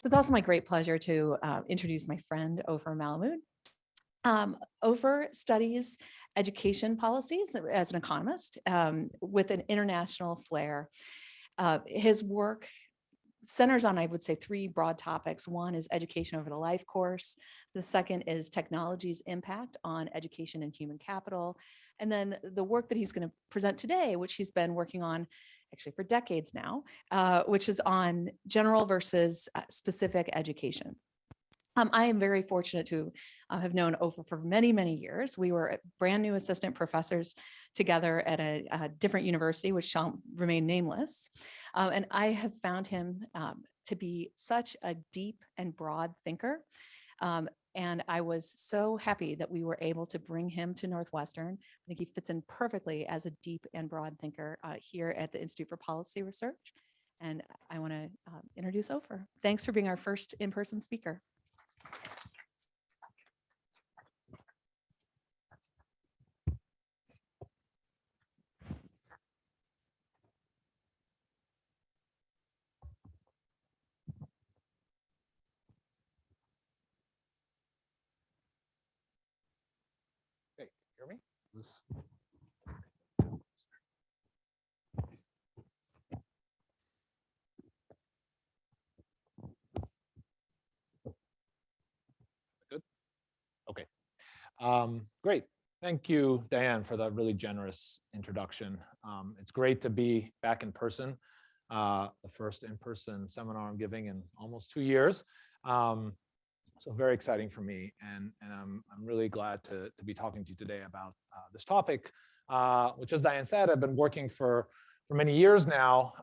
So it's also my great pleasure to introduce my friend, Ofer Malamud. Ofer studies education policies as an economist with an international flair. His work centers on, I would say, three broad topics. One is education over the life course. The second is technology's impact on education and human capital. And then the work that he's going to present today, which he's been working on actually for decades now, which is on general versus specific education. I am very fortunate to have known Ofer for many, many years. We were brand new assistant professors together at a different university, which shall remain nameless. And I have found him to be such a deep and broad thinker. And I was so happy that we were able to bring him to Northwestern. I think he fits in perfectly as a deep and broad thinker here at the Institute for Policy Research. And I want to introduce Ofer. Thanks for being our first in-person speaker. Hear me? Good. Okay. Great. Thank you, Diane, for that really generous introduction. It's great to be back in person. The first in-person seminar I'm giving in almost 2 years. So very exciting for me, and I'm really glad to be talking to you today about this topic, which, as Diane said, I've been working for many years now,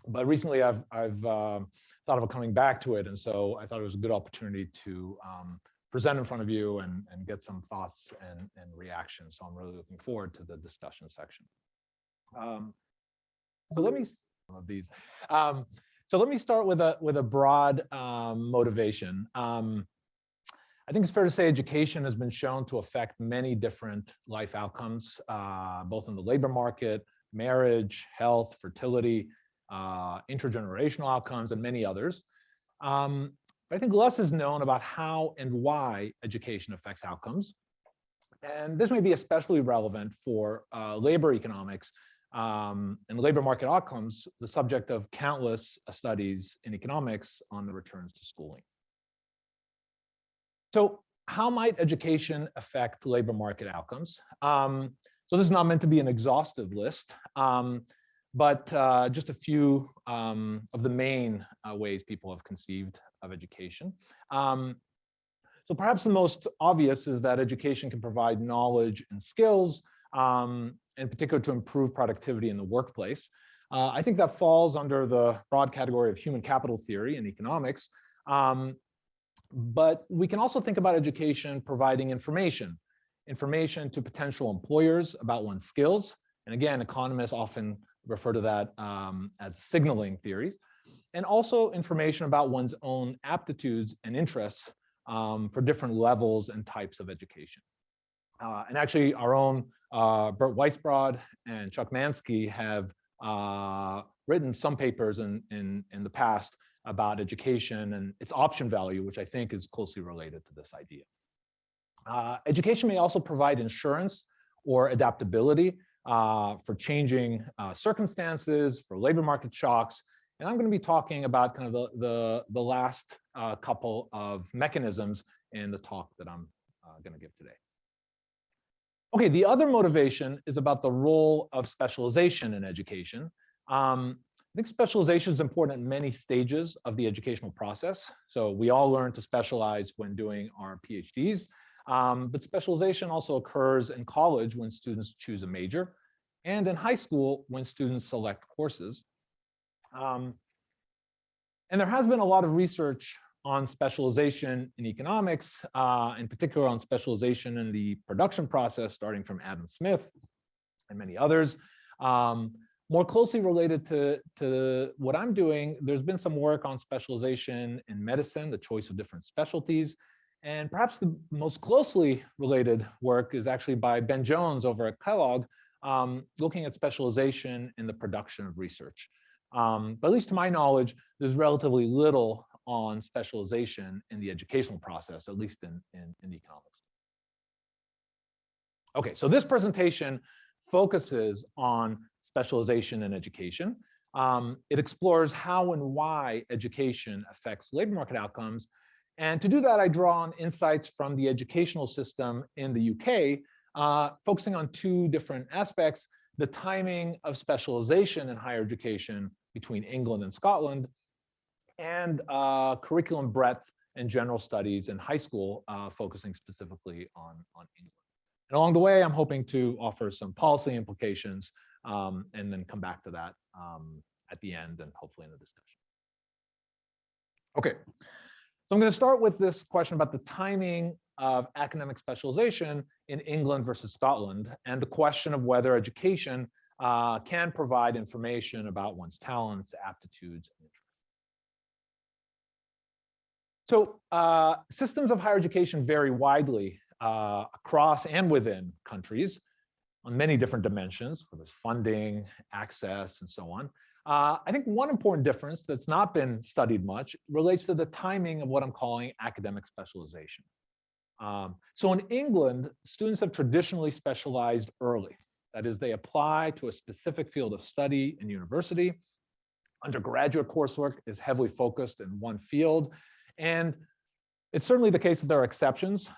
but recently I've thought of coming back to it, and so I thought it was a good opportunity to present in front of you and get some thoughts and reactions. So I'm really looking forward to the discussion section. So let me some of these. So let me start with a broad motivation. I think it's fair to say education has been shown to affect many different life outcomes, both in the labor market, marriage, health, fertility, intergenerational outcomes, and many others. But I think less is known about how and why education affects outcomes. And this may be especially relevant for labor economics and labor market outcomes, the subject of countless studies in economics on the returns to schooling. So how might education affect labor market outcomes? So this is not meant to be an exhaustive list, but just a few of the main ways people have conceived of education. So perhaps the most obvious is that education can provide knowledge and skills, in particular to improve productivity in the workplace. I think that falls under the broad category of human capital theory in economics. But we can also think about education providing information to potential employers about one's skills. And again, economists often refer to that as signaling theories. And also information about one's own aptitudes and interests for different levels and types of education. And actually, our own Bert Weisbrod and Chuck Mansky have written some papers in the past about education and its option value, which I think is closely related to this idea. Education may also provide insurance or adaptability for changing circumstances, for labor market shocks. And I'm going to be talking about kind of the last couple of mechanisms in the talk that I'm going to give today. Okay, the other motivation is about the role of specialization in education. I think specialization is important at many stages of the educational process. So we all learn to specialize when doing our PhDs, but specialization also occurs in college when students choose a major, and in high school when students select courses. And there has been a lot of research on specialization in economics, in particular on specialization in the production process, starting from Adam Smith and many others. More closely related to what I'm doing, there's been some work on specialization in medicine, the choice of different specialties. And perhaps the most closely related work is actually by Ben Jones over at Kellogg, looking at specialization in the production of research. But at least to my knowledge, there's relatively little on specialization in the educational process, at least in economics. Okay, so this presentation focuses on specialization in education. It explores how and why education affects labor market outcomes. And to do that, I draw on insights from the educational system in the UK, focusing on two different aspects: the timing of specialization in higher education between England and Scotland, and curriculum breadth and general studies in high school, focusing specifically on England. And along the way, I'm hoping to offer some policy implications and then come back to that at the end and hopefully in the discussion. Okay, so I'm going to start with this question about the timing of academic specialization in England versus Scotland, and the question of whether education can provide information about one's talents, aptitudes, and interests. So systems of higher education vary widely across and within countries on many different dimensions, whether it's funding, access, and so on. I think one important difference that's not been studied much relates to the timing of what I'm calling academic specialization. So in England, students have traditionally specialized early. That is, they apply to a specific field of study in university. Undergraduate coursework is heavily focused in one field. And it's certainly the case that there are exceptions.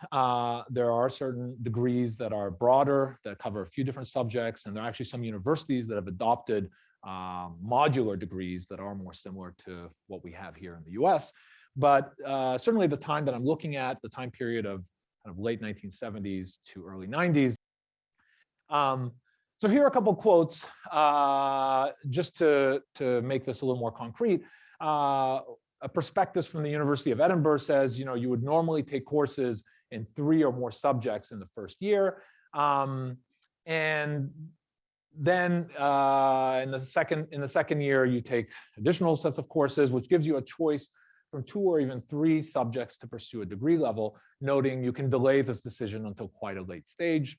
There are certain degrees that are broader, that cover a few different subjects. And there are actually some universities that have adopted modular degrees that are more similar to what we have here in the US. But certainly the time that I'm looking at, the time period of kind of late 1970s to early 90s. So here are a couple of quotes just to make this a little more concrete. A prospectus from the University of Edinburgh says, you would normally take courses in 3 or more subjects in the first year. And then in the second year, you take additional sets of courses, which gives you a choice from 2 or even 3 subjects to pursue a degree level, noting you can delay this decision until quite a late stage.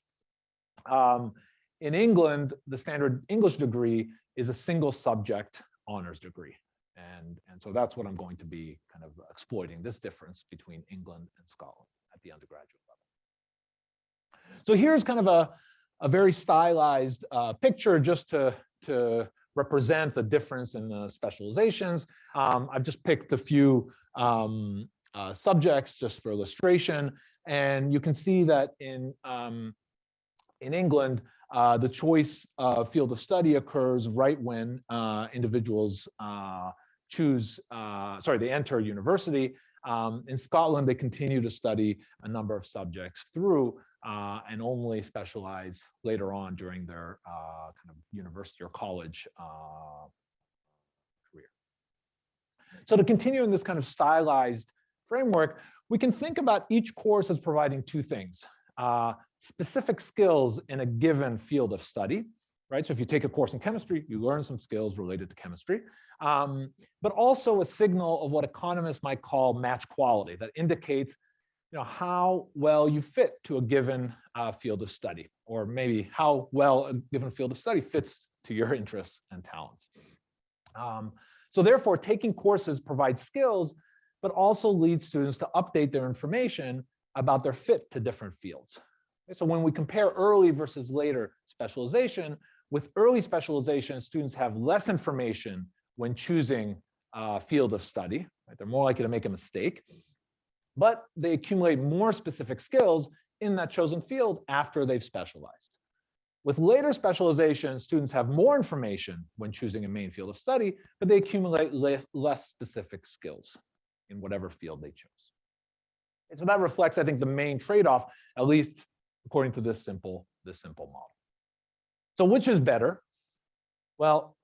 In England, the standard English degree is a single subject honors degree. And so that's what I'm going to be kind of exploiting, this difference between England and Scotland at the undergraduate level. So here's kind of a very stylized picture just to represent the difference in the specializations. I've just picked a few subjects just for illustration. And you can see that in England, the choice of field of study occurs right when individuals they enter university. In Scotland, they continue to study a number of subjects through and only specialize later on during their kind of university or college career. So to continue in this kind of stylized framework, we can think about each course as providing 2 things. Specific skills in a given field of study, right? So if you take a course in chemistry, you learn some skills related to chemistry, but also a signal of what economists might call match quality that indicates how well you fit to a given field of study, or maybe how well a given field of study fits to your interests and talents. So therefore, taking courses provides skills, but also leads students to update their information about their fit to different fields. So when we compare early versus later specialization, with early specialization, students have less information when choosing a field of study. Right? They're more likely to make a mistake, but they accumulate more specific skills in that chosen field after they've specialized. With later specialization, students have more information when choosing a main field of study, but they accumulate less specific skills in whatever field they chose. And so that reflects, I think, the main trade-off, at least according to this simple model. So which is better? Well,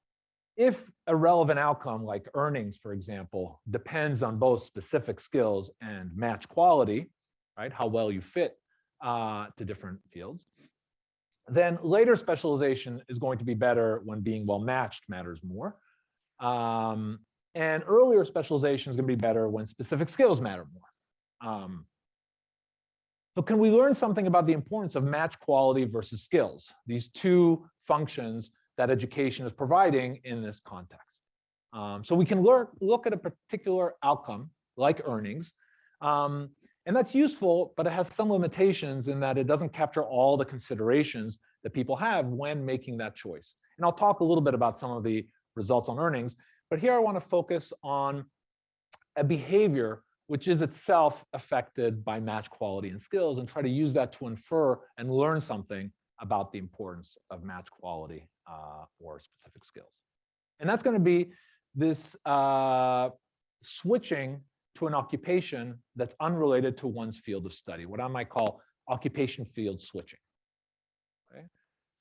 if a relevant outcome like earnings, for example, depends on both specific skills and match quality, right, how well you fit to different fields, then later specialization is going to be better when being well matched matters more. And earlier specialization is going to be better when specific skills matter more. So can we learn something about the importance of match quality versus skills, these 2 functions that education is providing in this context? So we can look at a particular outcome, like earnings, and that's useful, but it has some limitations in that it doesn't capture all the considerations that people have when making that choice. And I'll talk a little bit about some of the results on earnings, but here I want to focus on a behavior which is itself affected by match quality and skills, and try to use that to infer and learn something about the importance of match quality or specific skills. And that's going to be this switching to an occupation that's unrelated to one's field of study, what I might call occupation field switching. Okay?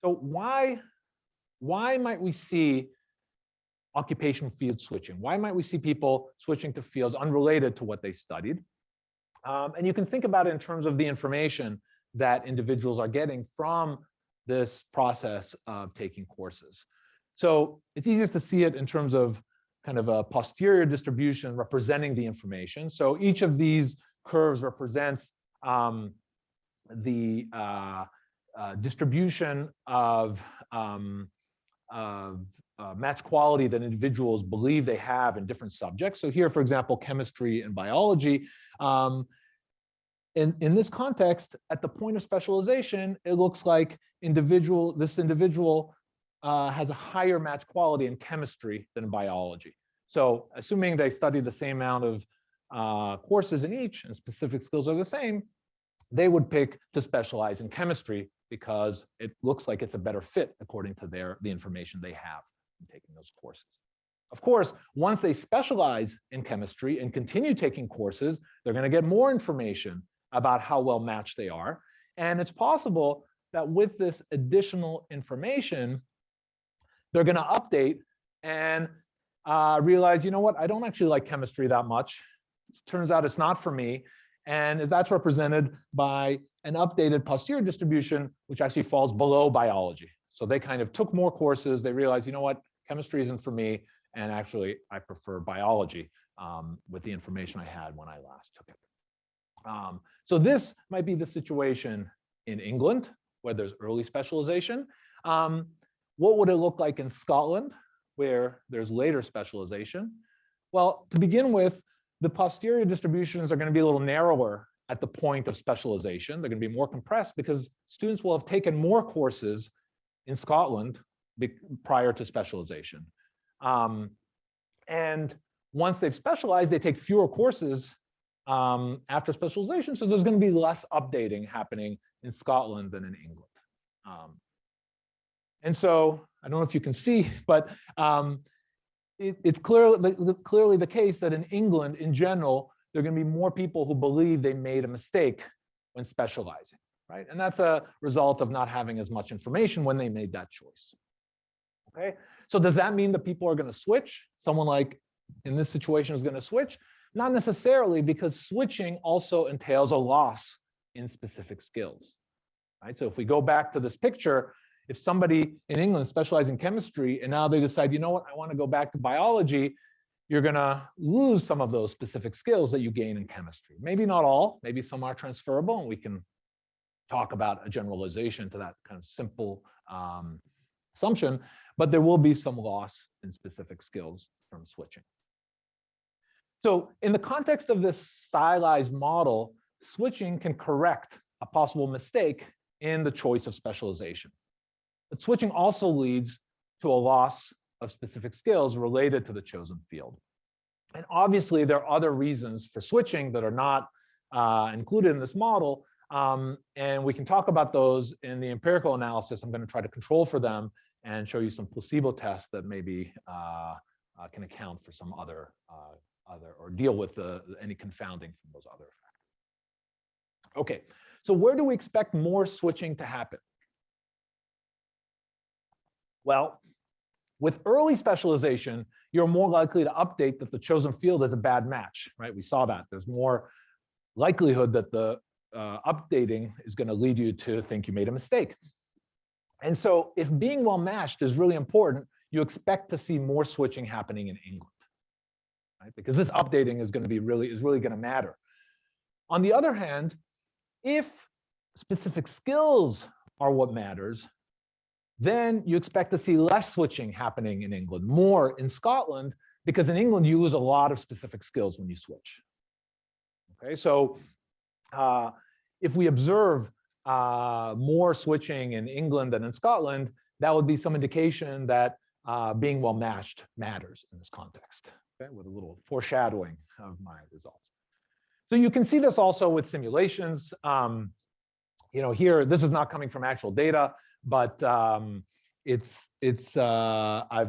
So why might we see occupation field switching? Why might we see people switching to fields unrelated to what they studied? And you can think about it in terms of the information that individuals are getting from this process of taking courses. So it's easiest to see it in terms of kind of a posterior distribution representing the information. So each of these curves represents the distribution of match quality that individuals believe they have in different subjects. So here, for example, chemistry and biology. In this context, at the point of specialization, it looks like this individual has a higher match quality in chemistry than in biology. So assuming they study the same amount of courses in each and specific skills are the same, they would pick to specialize in chemistry because it looks like it's a better fit according to the information they have in taking those courses. Of course, once they specialize in chemistry and continue taking courses, they're going to get more information about how well matched they are. And it's possible that with this additional information, they're going to update and realize, you know what, I don't actually like chemistry that much. It turns out it's not for me. And that's represented by an updated posterior distribution, which actually falls below biology. So they kind of took more courses. They realized, you know what, chemistry isn't for me. And actually, I prefer biology with the information I had when I last took it. So this might be the situation in England, where there's early specialization. What would it look like in Scotland, where there's later specialization? Well, to begin with, the posterior distributions are going to be a little narrower at the point of specialization. They're going to be more compressed because students will have taken more courses in Scotland prior to specialization. And once they've specialized, they take fewer courses after specialization. So there's going to be less updating happening in Scotland than in England. And so I don't know if you can see, but it's clearly the case that in England, in general, there are going to be more people who believe they made a mistake when specializing, right? And that's a result of not having as much information when they made that choice. Okay, so does that mean that people are going to switch? Someone like in this situation is going to switch? Not necessarily, because switching also entails a loss in specific skills, right? So if we go back to this picture, if somebody in England specializes in chemistry and now they decide, you know what, I want to go back to biology, you're going to lose some of those specific skills that you gain in chemistry. Maybe not all, maybe some are transferable, and we can talk about a generalization to that kind of simple assumption, but there will be some loss in specific skills from switching. So in the context of this stylized model, switching can correct a possible mistake in the choice of specialization. But switching also leads to a loss of specific skills related to the chosen field. And obviously, there are other reasons for switching that are not included in this model. And we can talk about those in the empirical analysis. I'm going to try to control for them and show you some placebo tests that maybe can account for some other or deal with any confounding from those other factors. Okay, so where do we expect more switching to happen? Well, with early specialization, you're more likely to update that the chosen field is a bad match, right? We saw that. There's more likelihood that the updating is going to lead you to think you made a mistake. And so if being well matched is really important, you expect to see more switching happening in England, right? Because this updating is going to be really going to matter. On the other hand, if specific skills are what matters, then you expect to see less switching happening in England, more in Scotland, because in England, you lose a lot of specific skills when you switch. Okay, so if we observe more switching in England than in Scotland, that would be some indication that being well matched matters in this context, okay, with a little foreshadowing of my results. So you can see this also with simulations. Here, this is not coming from actual data, but I've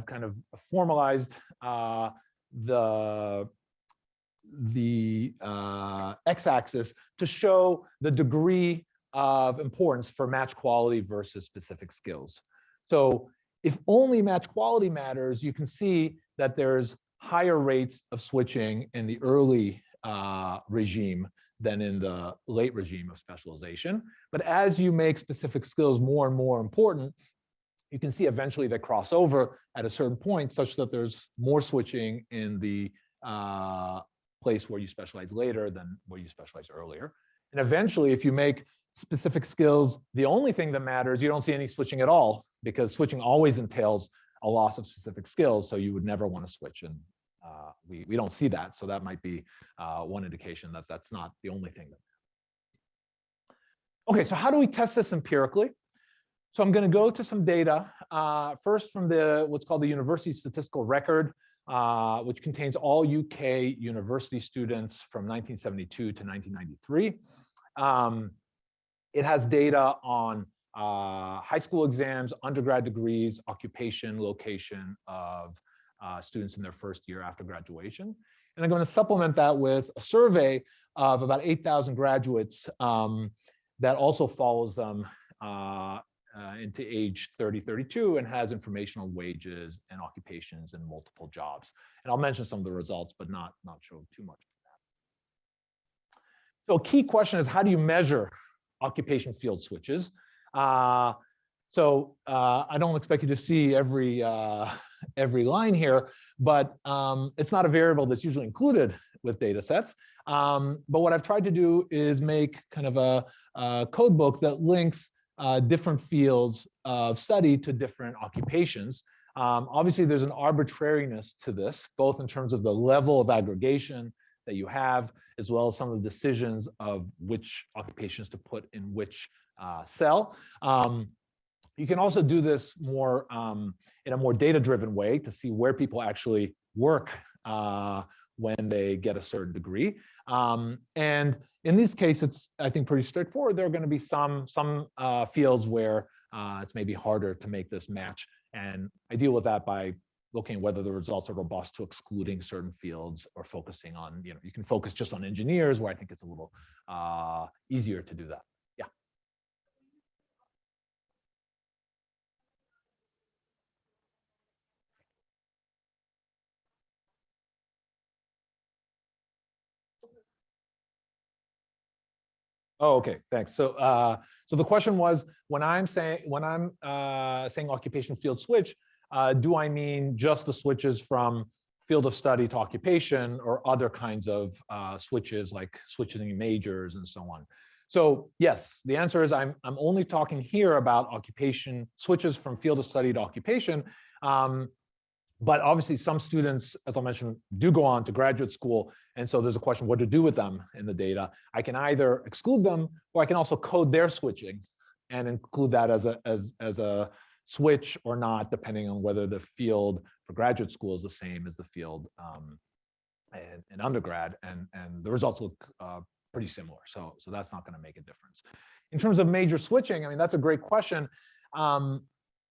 kind of formalized the x-axis to show the degree of importance for match quality versus specific skills. So if only match quality matters, you can see that there's higher rates of switching in the early regime than in the late regime of specialization. But as you make specific skills more and more important, you can see eventually they cross over at a certain point such that there's more switching in the place where you specialize later than where you specialize earlier. And eventually, if you make specific skills the only thing that matters, you don't see any switching at all, because switching always entails a loss of specific skills, so you would never want to switch. And we don't see that, so that might be one indication that that's not the only thing. Okay, so how do we test this empirically? So I'm going to go to some data, first from what's called the University Statistical Record, which contains all UK university students from 1972 to 1993. It has data on high school exams, undergrad degrees, occupation, location of students in their first year after graduation. And I'm going to supplement that with a survey of about 8,000 graduates that also follows them into age 30, 32, and has information on wages and occupations and multiple jobs. And I'll mention some of the results, but not show too much of that. So a key question is, how do you measure occupation field switches? I don't expect you to see every line here, but it's not a variable that's usually included with data sets. But what I've tried to do is make kind of a code book that links different fields of study to different occupations. Obviously, there's an arbitrariness to this, both in terms of the level of aggregation that you have, as well as some of the decisions of which occupations to put in which cell. You can also do this more in a more data-driven way to see where people actually work when they get a certain degree. And in this case, it's, I think, pretty straightforward. There are going to be some fields where it's maybe harder to make this match. And I deal with that by looking at whether the results are robust to excluding certain fields or focusing on, you can focus just on engineers, where I think it's a little easier to do that. Yeah. Oh, okay, thanks. So, so the question was, when I'm saying occupation field switch, do I mean just the switches from field of study to occupation, or other kinds of switches like switching majors and so on? So yes, the answer is I'm only talking here about occupation switches from field of study to occupation. But obviously, some students, as I mentioned, do go on to graduate school. And so there's a question what to do with them in the data. I can either exclude them, or I can also code their switching and include that as a switch or not, depending on whether the field for graduate school is the same as the field in undergrad. And the results look pretty similar. So that's not going to make a difference. In terms of major switching, I mean, that's a great question.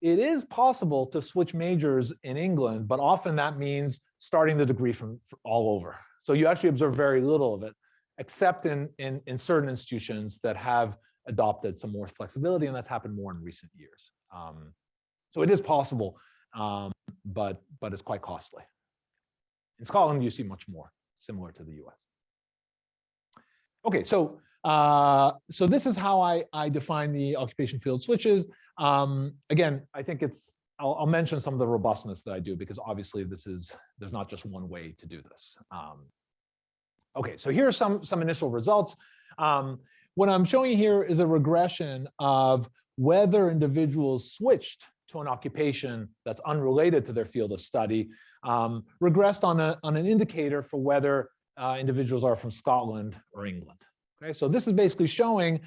It is possible to switch majors in England, but often that means starting the degree from all over. So you actually observe very little of it, except in certain institutions that have adopted some more flexibility, and that's happened more in recent years. So it is possible, but it's quite costly. In Scotland, you see much more, similar to the US. Okay, so this is how I define the occupation field switches. Again, I think I'll mention some of the robustness that I do, because obviously there's not just one way to do this. Okay, so here are some initial results. What I'm showing you here is a regression of whether individuals switched to an occupation that's unrelated to their field of study regressed on an indicator for whether individuals are from Scotland or England. Okay, so this is basically showing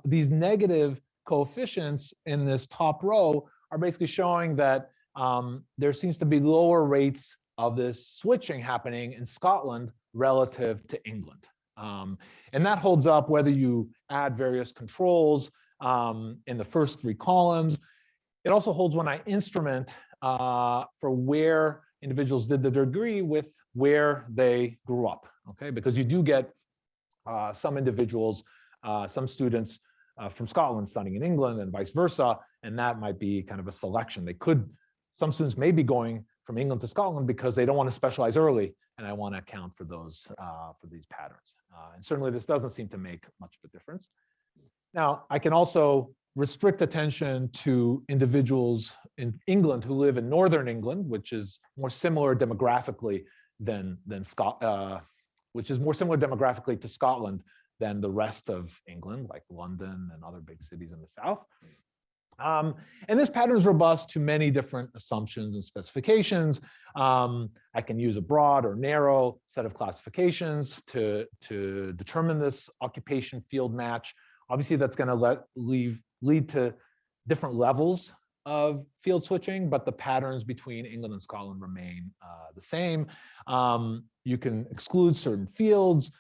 these negative coefficients in this top row are basically showing that there seems to be lower rates of this switching happening in Scotland relative to England. And that holds up whether you add various controls in the first three columns. It also holds when I instrument for where individuals did the degree with where they grew up, okay? Because you do get some individuals, some students from Scotland studying in England and vice versa, and that might be kind of a selection. Some students may be going from England to Scotland because they don't want to specialize early, and I want to account for those, for these patterns. And certainly this doesn't seem to make much of a difference. Now, I can also restrict attention to individuals in England who live in Northern England, which is more similar demographically to Scotland than the rest of England, like London and other big cities in the south. And this pattern is robust to many different assumptions and specifications. I can use a broad or narrow set of classifications to determine this occupation field match. Obviously, that's going to lead to different levels of field switching, but the patterns between England and Scotland remain the same. You can exclude certain fields,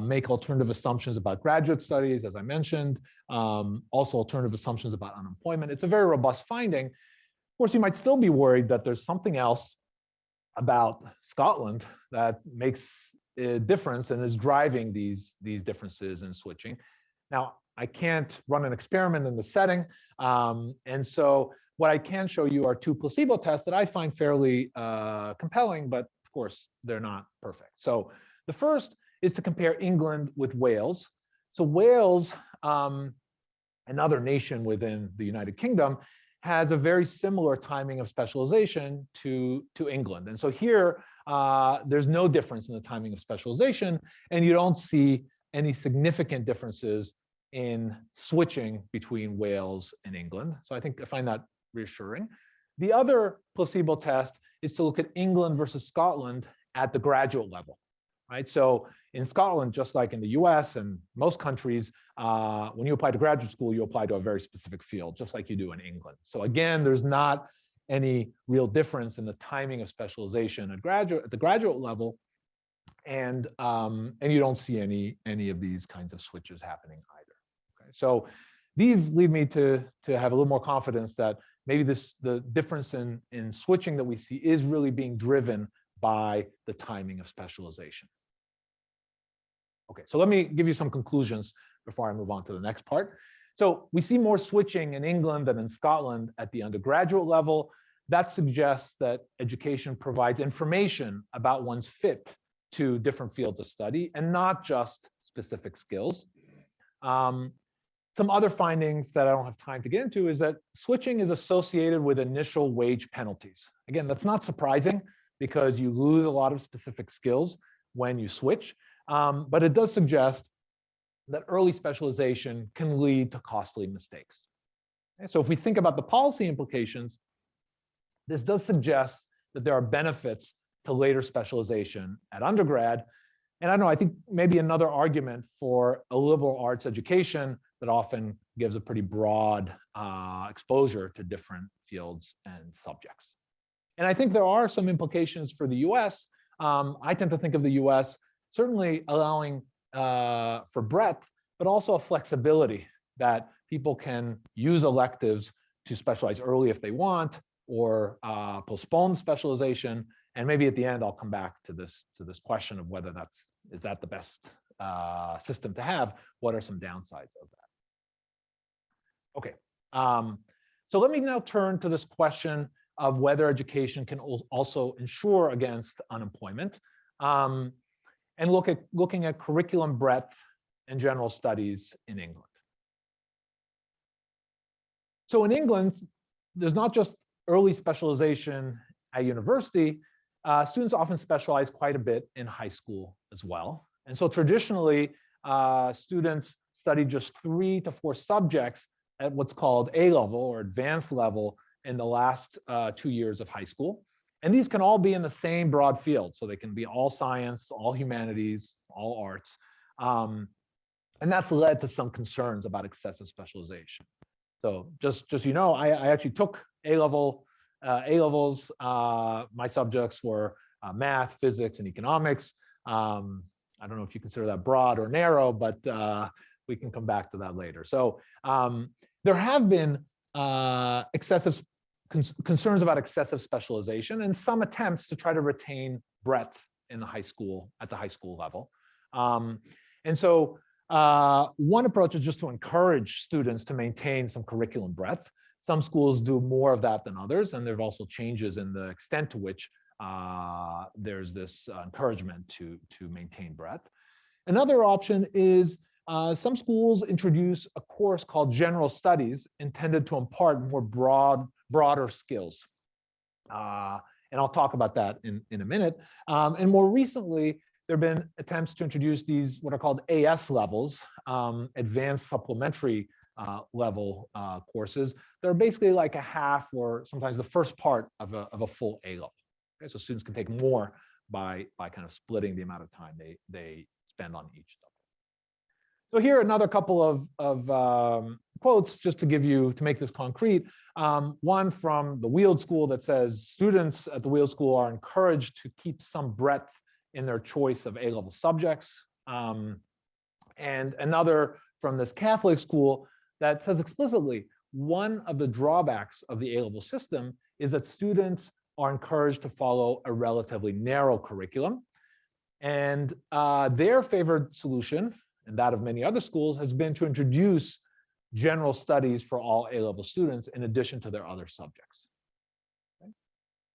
make alternative assumptions about graduate studies, as I mentioned, also alternative assumptions about unemployment. It's a very robust finding. Of course, you might still be worried that there's something else about Scotland that makes a difference and is driving these differences in switching. Now, I can't run an experiment in the setting, and so what I can show you are two placebo tests that I find fairly compelling, but of course, they're not perfect. So the first is to compare England with Wales. So Wales, another nation within the United Kingdom, has a very similar timing of specialization to England. And so here, there's no difference in the timing of specialization, and you don't see any significant differences in switching between Wales and England. So I find that reassuring. The other placebo test is to look at England versus Scotland at the graduate level, right? So in Scotland, just like in the US and most countries, when you apply to graduate school, you apply to a very specific field, just like you do in England. So again, there's not any real difference in the timing of specialization at the graduate level, and you don't see any of these kinds of switches happening either. Okay, so these lead me to have a little more confidence that maybe the difference in switching that we see is really being driven by the timing of specialization. Okay, so let me give you some conclusions before I move on to the next part. So we see more switching in England than in Scotland at the undergraduate level. That suggests that education provides information about one's fit to different fields of study and not just specific skills. Some other findings that I don't have time to get into is that switching is associated with initial wage penalties. Again, that's not surprising because you lose a lot of specific skills when you switch, but it does suggest that early specialization can lead to costly mistakes. Okay, so if we think about the policy implications, this does suggest that there are benefits to later specialization at undergrad. And I don't know, I think maybe another argument for a liberal arts education that often gives a pretty broad exposure to different fields and subjects. And I think there are some implications for the US. I tend to think of the US certainly allowing for breadth, but also a flexibility that people can use electives to specialize early if they want, or postpone specialization. And maybe at the end, I'll come back to this question of whether is that the best system to have? What are some downsides of that? Okay, so let me now turn to this question of whether education can also ensure against unemployment, and looking at curriculum breadth and general studies in England. So in England, there's not just early specialization at university. Students often specialize quite a bit in high school as well. And so traditionally, students study just 3 to 4 subjects at what's called A level or advanced level in the last 2 years of high school. And these can all be in the same broad field. So they can be all science, all humanities, all arts. And that's led to some concerns about excessive specialization. So just you know, I actually took A-levels. My subjects were math, physics, and economics. I don't know if you consider that broad or narrow, but we can come back to that later. So there have been concerns about excessive specialization and some attempts to try to retain breadth in the high school, at the high school level. And so one approach is just to encourage students to maintain some curriculum breadth. Some schools do more of that than others, and there are also changes in the extent to which there's this encouragement to maintain breadth. Another option is some schools introduce a course called General Studies intended to impart more broader skills. And I'll talk about that in a minute. And more recently, there have been attempts to introduce these, what are called AS levels, advanced supplementary level courses. They're basically like a half or sometimes the first part of a full A level. Okay, so students can take more by kind of splitting the amount of time they spend on each level. So here are another couple of quotes just to make this concrete. One from the Weald School that says students at the Weald School are encouraged to keep some breadth in their choice of A-level subjects. And another from this Catholic school that says explicitly, one of the drawbacks of the A-level system is that students are encouraged to follow a relatively narrow curriculum. And their favored solution, and that of many other schools, has been to introduce general studies for all A-level students in addition to their other subjects. Okay?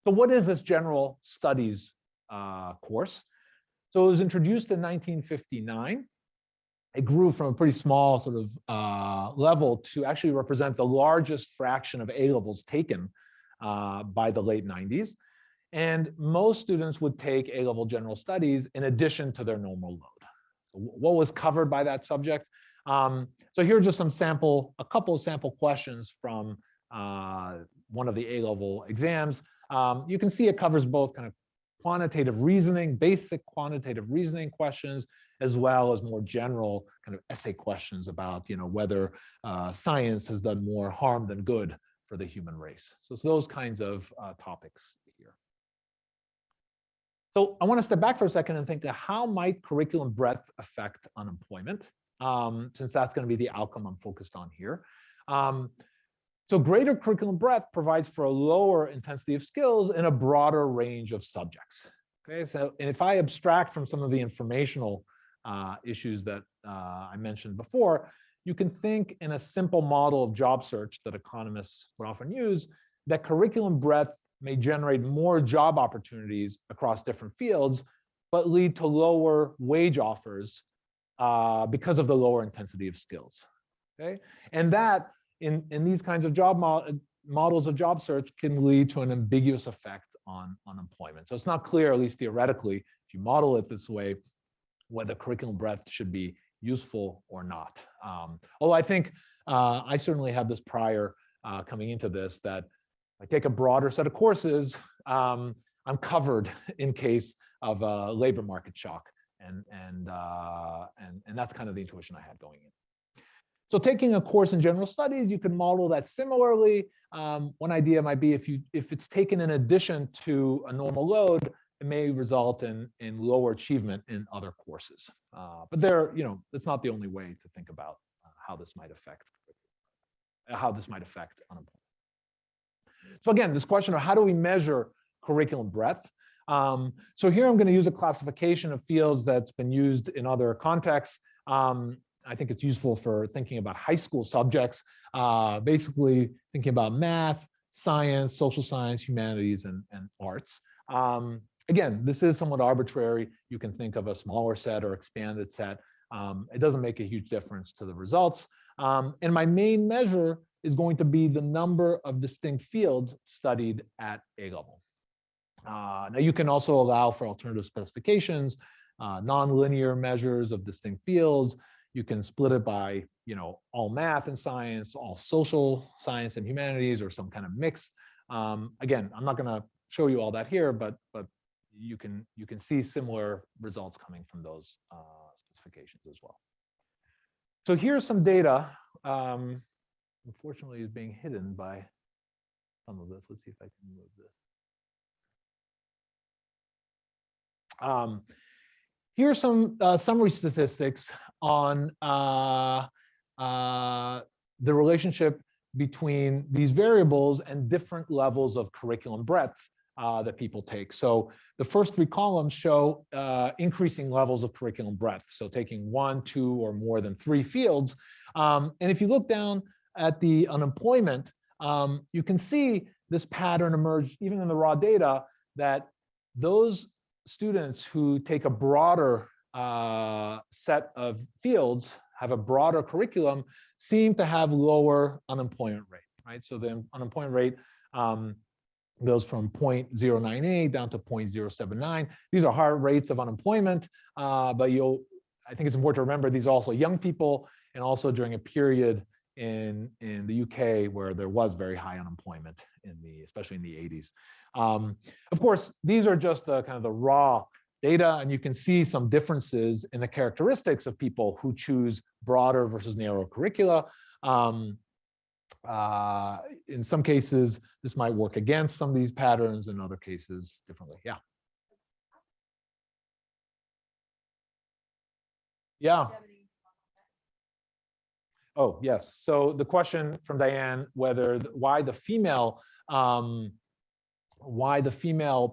So what is this general studies course? So it was introduced in 1959. It grew from a pretty small sort of level to actually represent the largest fraction of A-levels taken by the late 90s. And most students would take A-level general studies in addition to their normal load. So what was covered by that subject? So here are just a couple of sample questions from one of the A-level exams. You can see it covers both kind of quantitative reasoning, basic quantitative reasoning questions, as well as more general kind of essay questions about, whether science has done more harm than good for the human race. So it's those kinds of topics here. So I want to step back for a second and think, how might curriculum breadth affect unemployment? Since that's going to be the outcome I'm focused on here. So greater curriculum breadth provides for a lower intensity of skills in a broader range of subjects. Okay, so and if I abstract from some of the informational issues that I mentioned before, you can think in a simple model of job search that economists would often use, that curriculum breadth may generate more job opportunities across different fields, but lead to lower wage offers because of the lower intensity of skills. Okay, and that in these kinds of job models of job search can lead to an ambiguous effect on unemployment. So it's not clear, at least theoretically, if you model it this way, whether curriculum breadth should be useful or not. Although I think I certainly have this prior coming into this, that if I take a broader set of courses, I'm covered in case of a labor market shock, and that's kind of the intuition I had going in. So taking a course in general studies, you can model that similarly. One idea might be if it's taken in addition to a normal load, it may result in lower achievement in other courses. But it's not the only way to think about how this might affect unemployment. So again, this question of how do we measure curriculum breadth? So here I'm going to use a classification of fields that's been used in other contexts. I think it's useful for thinking about high school subjects, basically thinking about math, science, social science, humanities, and arts. Again, this is somewhat arbitrary. You can think of a smaller set or expanded set. It doesn't make a huge difference to the results. And my main measure is going to be the number of distinct fields studied at A level. Now, you can also allow for alternative specifications, nonlinear measures of distinct fields. You can split it by, all math and science, all social science and humanities, or some kind of mix. Again, I'm not going to show you all that here, but you can see similar results coming from those specifications as well. So here's some data. Unfortunately, is being hidden by some of this. Let's see if I can move this. Here's some summary statistics on the relationship between these variables and different levels of curriculum breadth that people take. So the first three columns show increasing levels of curriculum breadth. So taking 1, 2, or more than 3 fields. And if you look down at the unemployment, you can see this pattern emerge even in the raw data, that those students who take a broader set of fields, have a broader curriculum, seem to have lower unemployment rate, right? So the unemployment rate goes from 0.098 down to 0.079. These are hard rates of unemployment, but I think it's important to remember these are also young people, and also during a period in the UK where there was very high unemployment, especially in the 80s. Of course, these are just the kind of the raw data, and you can see some differences in the characteristics of people who choose broader versus narrow curricula. In some cases, this might work against some of these patterns, in other cases differently. Yeah. Yeah. Oh, yes. So the question from Diane, why the female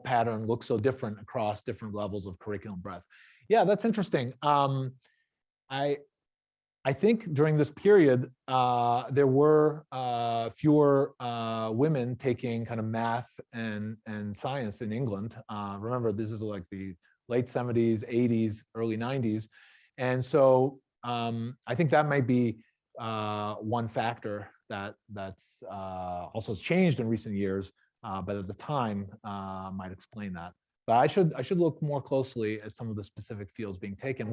pattern looks so different across different levels of curriculum breadth. Yeah, that's interesting. I think during this period, there were fewer women taking kind of math and science in England. Remember, this is like the late 70s, 80s, early 90s. And so I think that might be one factor that's also changed in recent years, but at the time might explain that. But I should look more closely at some of the specific fields being taken.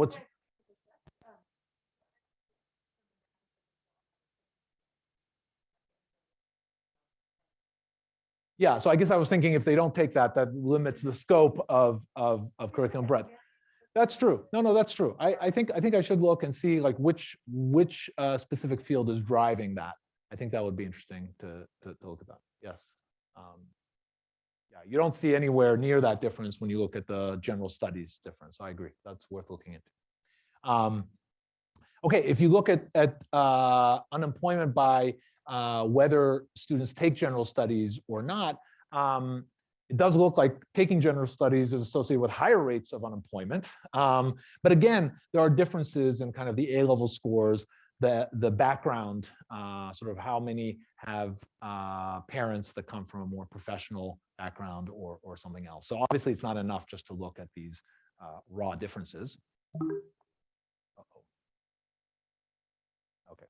Yeah, so I guess I was thinking if they don't take that, that limits the scope of curriculum breadth. That's true. No, that's true. I think I should look and see like which specific field is driving that. I think that would be interesting to look at that. Yes. Yeah, you don't see anywhere near that difference when you look at the general studies difference. I agree. That's worth looking into. Okay, if you look at unemployment by whether students take general studies or not, it does look like taking general studies is associated with higher rates of unemployment. But again, there are differences in kind of the A-level scores, the background, sort of how many have parents that come from a more professional background or something else. So obviously it's not enough just to look at these raw differences. Okay.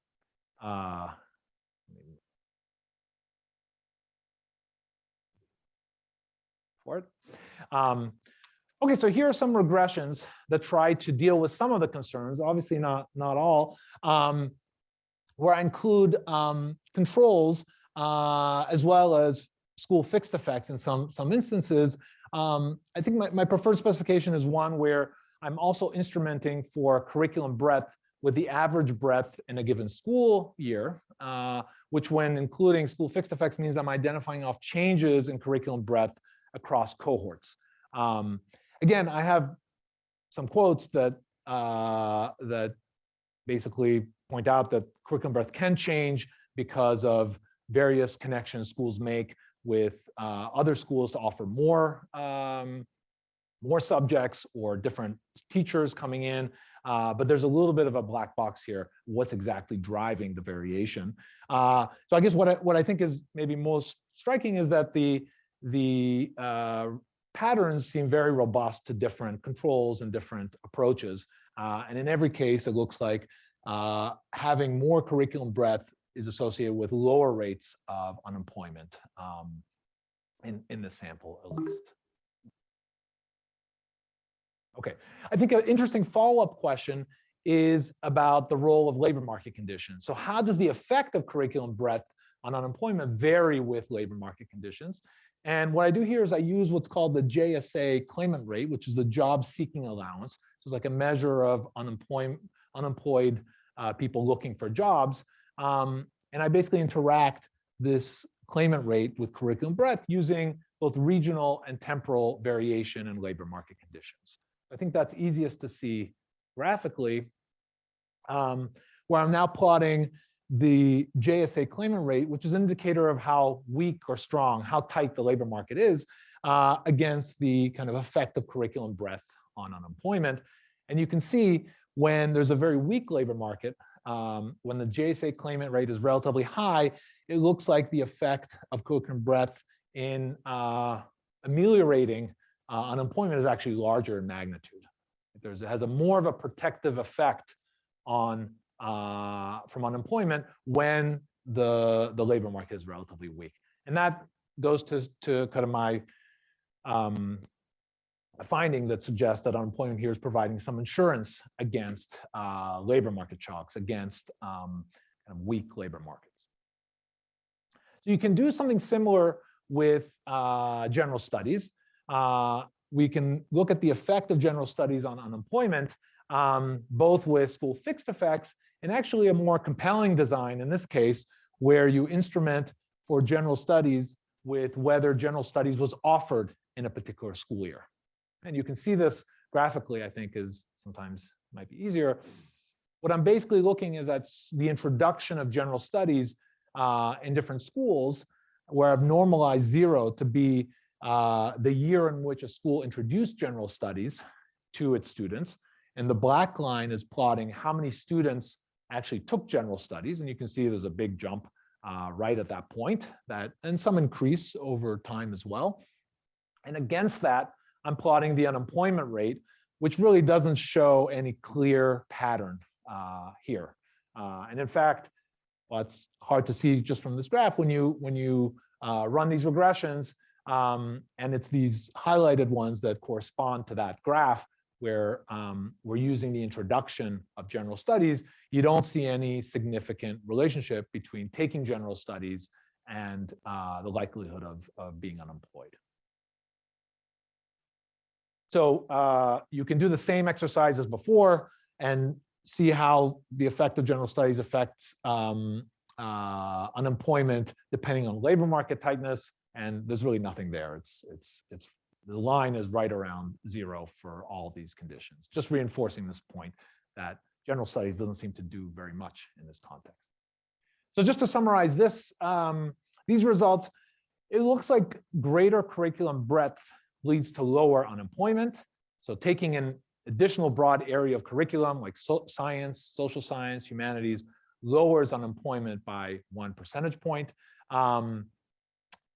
Okay, so here are some regressions that try to deal with some of the concerns, obviously not all, where I include controls as well as school fixed effects in some instances. I think my preferred specification is one where I'm also instrumenting for curriculum breadth with the average breadth in a given school year, which when including school fixed effects means I'm identifying off changes in curriculum breadth across cohorts. Again, I have some quotes that basically point out that curriculum breadth can change because of various connections schools make with other schools to offer more subjects or different teachers coming in. But there's a little bit of a black box here, what's exactly driving the variation. So I guess what I think is maybe most striking is that the patterns seem very robust to different controls and different approaches. And in every case, it looks like having more curriculum breadth is associated with lower rates of unemployment in the sample, at least. Okay, I think an interesting follow-up question is about the role of labor market conditions. So how does the effect of curriculum breadth on unemployment vary with labor market conditions? And what I do here is I use what's called the JSA claimant rate, which is the job seeking allowance. So it's like a measure of unemployed people looking for jobs. And I basically interact this claimant rate with curriculum breadth using both regional and temporal variation in labor market conditions. I think that's easiest to see graphically, where I'm now plotting the JSA claimant rate, which is an indicator of how weak or strong, how tight the labor market is, against the kind of effect of curriculum breadth on unemployment. And you can see when there's a very weak labor market, when the JSA claimant rate is relatively high, it looks like the effect of curriculum breadth in ameliorating unemployment is actually larger in magnitude. It has a more of a protective effect on from unemployment when the labor market is relatively weak. And that goes to kind of my finding that suggests that unemployment here is providing some insurance against labor market shocks, against kind of weak labor markets. So you can do something similar with general studies. We can look at the effect of general studies on unemployment, both with school fixed effects and actually a more compelling design in this case, where you instrument for general studies with whether general studies was offered in a particular school year. And you can see this graphically, I think, is sometimes might be easier. What I'm basically looking is at the introduction of general studies in different schools, where I've normalized 0 to be the year in which a school introduced general studies to its students. And the black line is plotting how many students actually took general studies. And you can see there's a big jump right at that point, and some increase over time as well. And against that, I'm plotting the unemployment rate, which really doesn't show any clear pattern here. And in fact, well, it's hard to see just from this graph when you run these regressions, and it's these highlighted ones that correspond to that graph where we're using the introduction of general studies. You don't see any significant relationship between taking general studies and the likelihood of being unemployed. So you can do the same exercise as before and see how the effect of general studies affects unemployment depending on labor market tightness, and there's really nothing there. The line is right around 0 for all these conditions, just reinforcing this point that general studies doesn't seem to do very much in this context. So just to summarize this, these results, it looks like greater curriculum breadth leads to lower unemployment. So taking an additional broad area of curriculum like science, social science, humanities, lowers unemployment by 1 percentage point.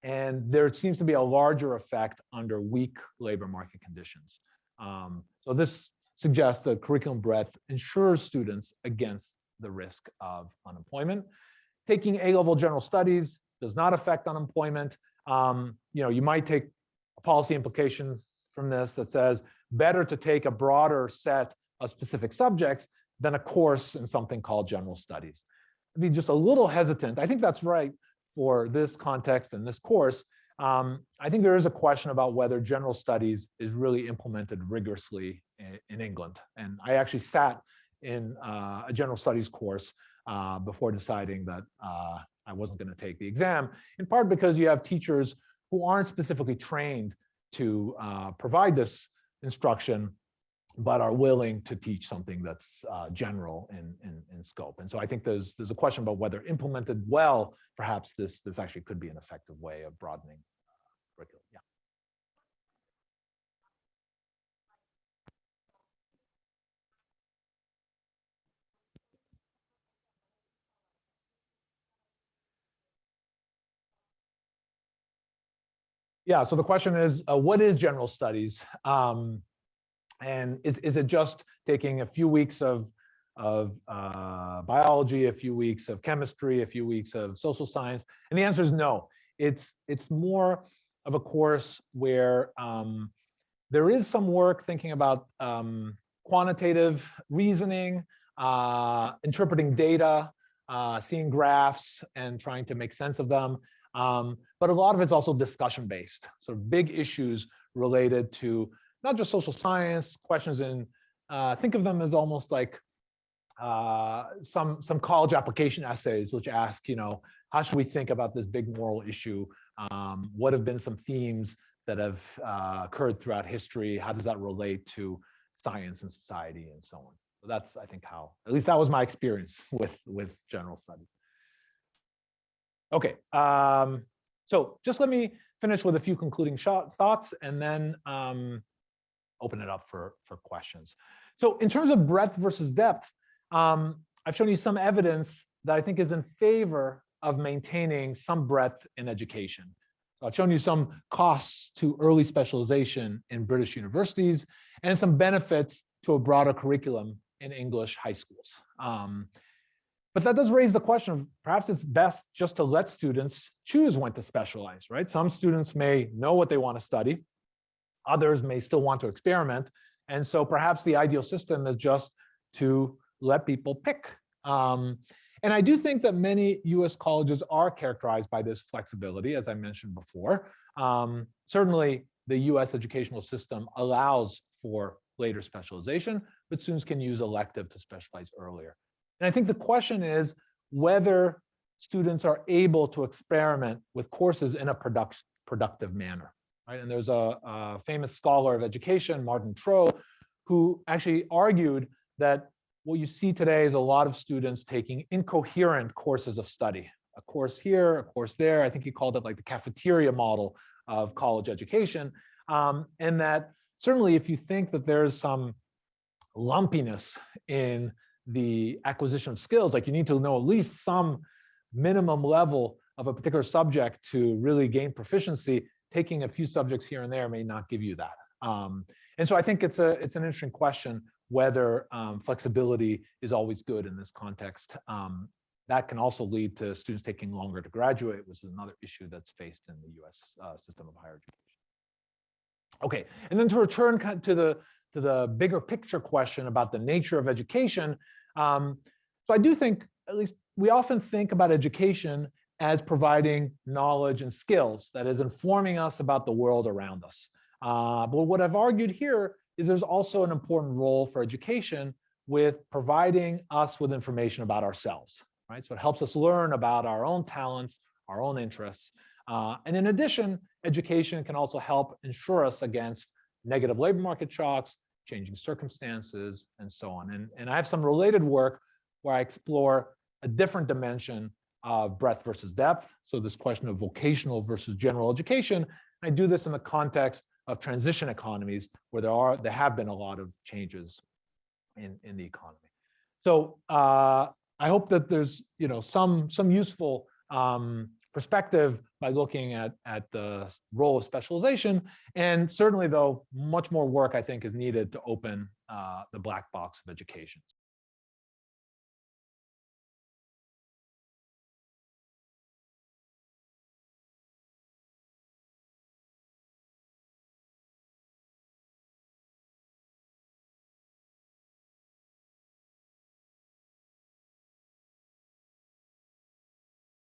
And there seems to be a larger effect under weak labor market conditions. So this suggests that curriculum breadth ensures students against the risk of unemployment. Taking A-level general studies does not affect unemployment. You might take a policy implication from this that says better to take a broader set of specific subjects than a course in something called general studies. I'd be just a little hesitant. I think that's right for this context and this course. I think there is a question about whether general studies is really implemented rigorously in England. And I actually sat in a general studies course before deciding that I wasn't going to take the exam, in part because you have teachers who aren't specifically trained to provide this instruction, but are willing to teach something that's general in scope. And so I think there's a question about whether implemented well, perhaps this actually could be an effective way of broadening curriculum. Yeah. Yeah, so the question is, what is general studies? And is it just taking a few weeks of biology, a few weeks of chemistry, a few weeks of social science? And the answer is no. It's more of a course where there is some work thinking about quantitative reasoning, interpreting data, seeing graphs and trying to make sense of them. But a lot of it's also discussion-based, so big issues related to not just social science, questions in, think of them as almost like some college application essays, which ask, how should we think about this big moral issue? What have been some themes that have occurred throughout history? How does that relate to science and society and so on? So that's, I think, how, at least that was my experience with general studies. Okay, so just let me finish with a few concluding thoughts and then open it up for questions. So in terms of breadth versus depth, I've shown you some evidence that I think is in favor of maintaining some breadth in education. So I've shown you some costs to early specialization in British universities and some benefits to a broader curriculum in English high schools. But that does raise the question of perhaps it's best just to let students choose when to specialize, right? Some students may know what they want to study. Others may still want to experiment. And so perhaps the ideal system is just to let people pick. And I do think that many US colleges are characterized by this flexibility, as I mentioned before. Certainly, the US educational system allows for later specialization, but students can use elective to specialize earlier. And I think the question is whether students are able to experiment with courses in a productive manner, right? And there's a famous scholar of education, Martin Troe, who actually argued that what you see today is a lot of students taking incoherent courses of study, a course here, a course there. I think he called it like the cafeteria model of college education. And that certainly if you think that there's some lumpiness in the acquisition of skills, like you need to know at least some minimum level of a particular subject to really gain proficiency, taking a few subjects here and there may not give you that. And so I think it's an interesting question whether flexibility is always good in this context. That can also lead to students taking longer to graduate, which is another issue that's faced in the US system of higher education. Okay, and then to return to the bigger picture question about the nature of education. So I do think, at least we often think about education as providing knowledge and skills that is informing us about the world around us. But what I've argued here is there's also an important role for education with providing us with information about ourselves, right? So it helps us learn about our own talents, our own interests. And in addition, education can also help ensure us against negative labor market shocks, changing circumstances, and so on. And I have some related work where I explore a different dimension of breadth versus depth. So this question of vocational versus general education. I do this in the context of transition economies where there have been a lot of changes in the economy. So I hope that there's some useful perspective by looking at the role of specialization. And certainly, though, much more work I think is needed to open the black box of education.